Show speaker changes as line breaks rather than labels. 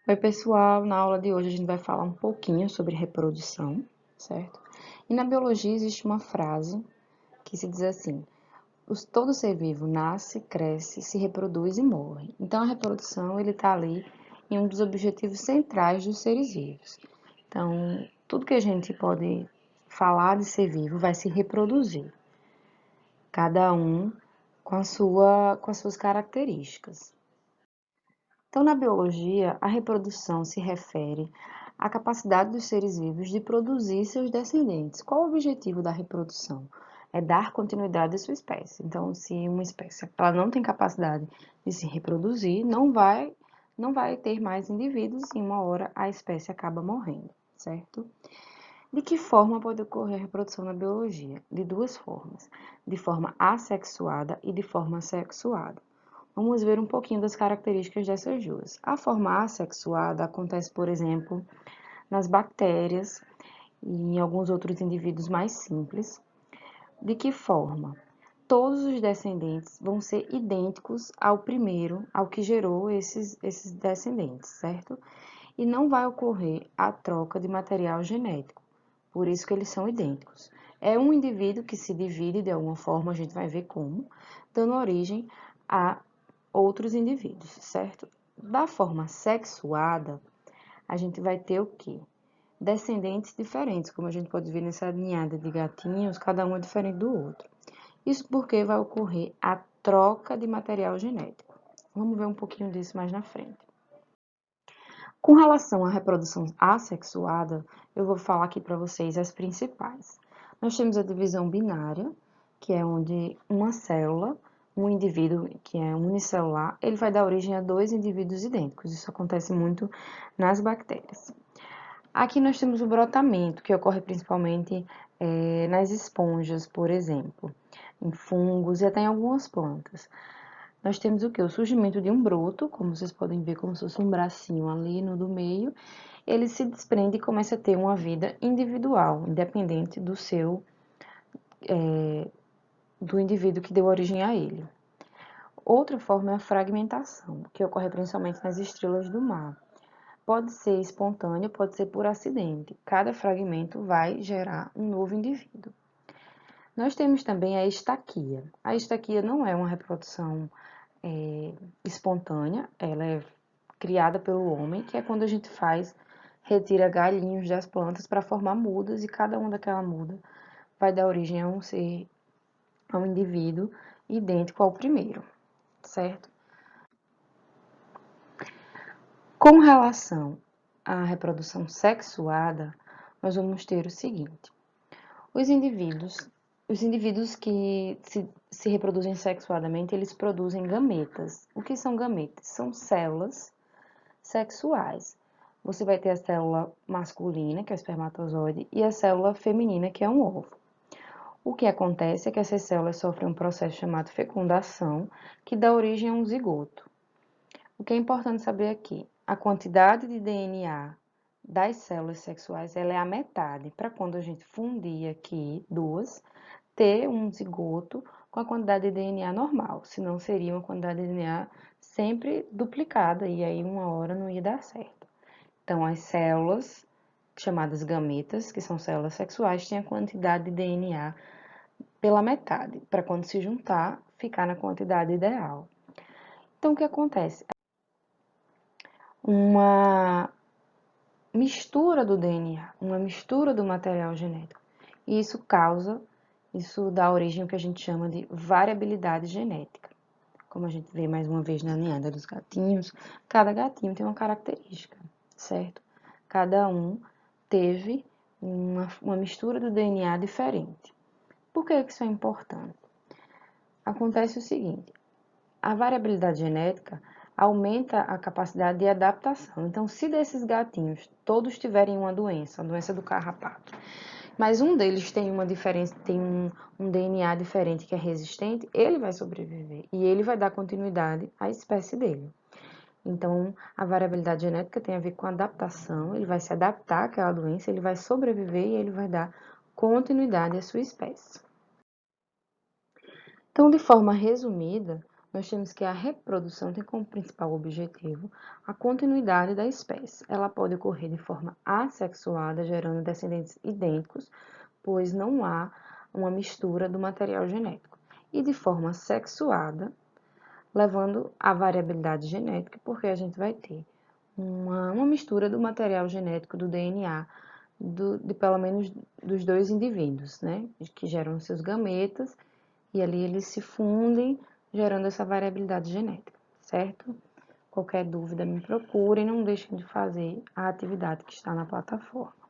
Oi, pessoal! Na aula de hoje a gente vai falar um pouquinho sobre reprodução, certo? E na biologia existe uma frase que se diz assim: todo ser vivo nasce, cresce, se reproduz e morre. Então, a reprodução ele está ali em um dos objetivos centrais dos seres vivos. Então, tudo que a gente pode falar de ser vivo vai se reproduzir, cada um com as suas características. Então, na biologia, a reprodução se refere à capacidade dos seres vivos de produzir seus descendentes. Qual o objetivo da reprodução? É dar continuidade à sua espécie. Então, se uma espécie ela não tem capacidade de se reproduzir, não vai ter mais indivíduos e uma hora a espécie acaba morrendo, certo? De que forma pode ocorrer a reprodução na biologia? De duas formas, de forma assexuada e de forma sexuada. Vamos ver um pouquinho das características dessas duas. A forma assexuada acontece, por exemplo, nas bactérias e em alguns outros indivíduos mais simples. De que forma? Todos os descendentes vão ser idênticos ao primeiro, ao que gerou esses descendentes, certo? E não vai ocorrer a troca de material genético, por isso que eles são idênticos. É um indivíduo que se divide de alguma forma, a gente vai ver como, dando origem a outros indivíduos, certo? Da forma sexuada, a gente vai ter o quê? Descendentes diferentes, como a gente pode ver nessa ninhada de gatinhos, cada um é diferente do outro. Isso porque vai ocorrer a troca de material genético. Vamos ver um pouquinho disso mais na frente. Com relação à reprodução assexuada, eu vou falar aqui para vocês as principais. Nós temos a divisão binária, que é onde uma célula, um indivíduo que é unicelular, ele vai dar origem a dois indivíduos idênticos. Isso acontece muito nas bactérias. Aqui nós temos o brotamento, que ocorre principalmente nas esponjas, por exemplo, em fungos e até em algumas plantas. Nós temos o que? O surgimento de um broto, como vocês podem ver, como se fosse um bracinho ali no do meio. Ele se desprende e começa a ter uma vida individual, independente do indivíduo que deu origem a ele. Outra forma é a fragmentação, que ocorre principalmente nas estrelas do mar. Pode ser espontâneo, pode ser por acidente. Cada fragmento vai gerar um novo indivíduo. Nós temos também a estaquia. A estaquia não é uma reprodução espontânea, ela é criada pelo homem, que é quando a gente retira galhinhos das plantas para formar mudas, e cada uma daquela muda vai dar origem a um indivíduo idêntico ao primeiro, certo? Com relação à reprodução sexuada, nós vamos ter o seguinte: os indivíduos, os indivíduos que se reproduzem sexuadamente, eles produzem gametas. O que são gametas? São células sexuais. Você vai ter a célula masculina, que é o espermatozoide, e a célula feminina, que é um ovo. O que acontece é que essas células sofrem um processo chamado fecundação, que dá origem a um zigoto. O que é importante saber aqui, a quantidade de DNA das células sexuais ela é a metade, para quando a gente fundir aqui duas, ter um zigoto com a quantidade de DNA normal, senão seria uma quantidade de DNA sempre duplicada, e aí uma hora não ia dar certo. Então, as células, chamadas gametas, que são células sexuais, têm a quantidade de DNA pela metade, para quando se juntar, ficar na quantidade ideal. Então, o que acontece? Uma mistura do DNA, uma mistura do material genético. E isso dá origem ao que a gente chama de variabilidade genética. Como a gente vê mais uma vez na ninhada dos gatinhos, cada gatinho tem uma característica, certo? Cada um teve uma mistura do DNA diferente. Por que isso é importante? Acontece o seguinte, a variabilidade genética aumenta a capacidade de adaptação. Então, se desses gatinhos todos tiverem uma doença do carrapato, mas um deles tem uma diferença, tem um DNA diferente que é resistente, ele vai sobreviver e ele vai dar continuidade à espécie dele. Então, a variabilidade genética tem a ver com adaptação, ele vai se adaptar àquela doença, ele vai sobreviver e ele vai dar continuidade à sua espécie. Então, de forma resumida, nós temos que a reprodução tem como principal objetivo a continuidade da espécie. Ela pode ocorrer de forma assexuada, gerando descendentes idênticos, pois não há uma mistura do material genético, e de forma sexuada, levando à variabilidade genética, porque a gente vai ter uma mistura do material genético do DNA de pelo menos dos dois indivíduos, né? Que geram seus gametas e ali eles se fundem, gerando essa variabilidade genética, certo? Qualquer dúvida me procure e não deixem de fazer a atividade que está na plataforma.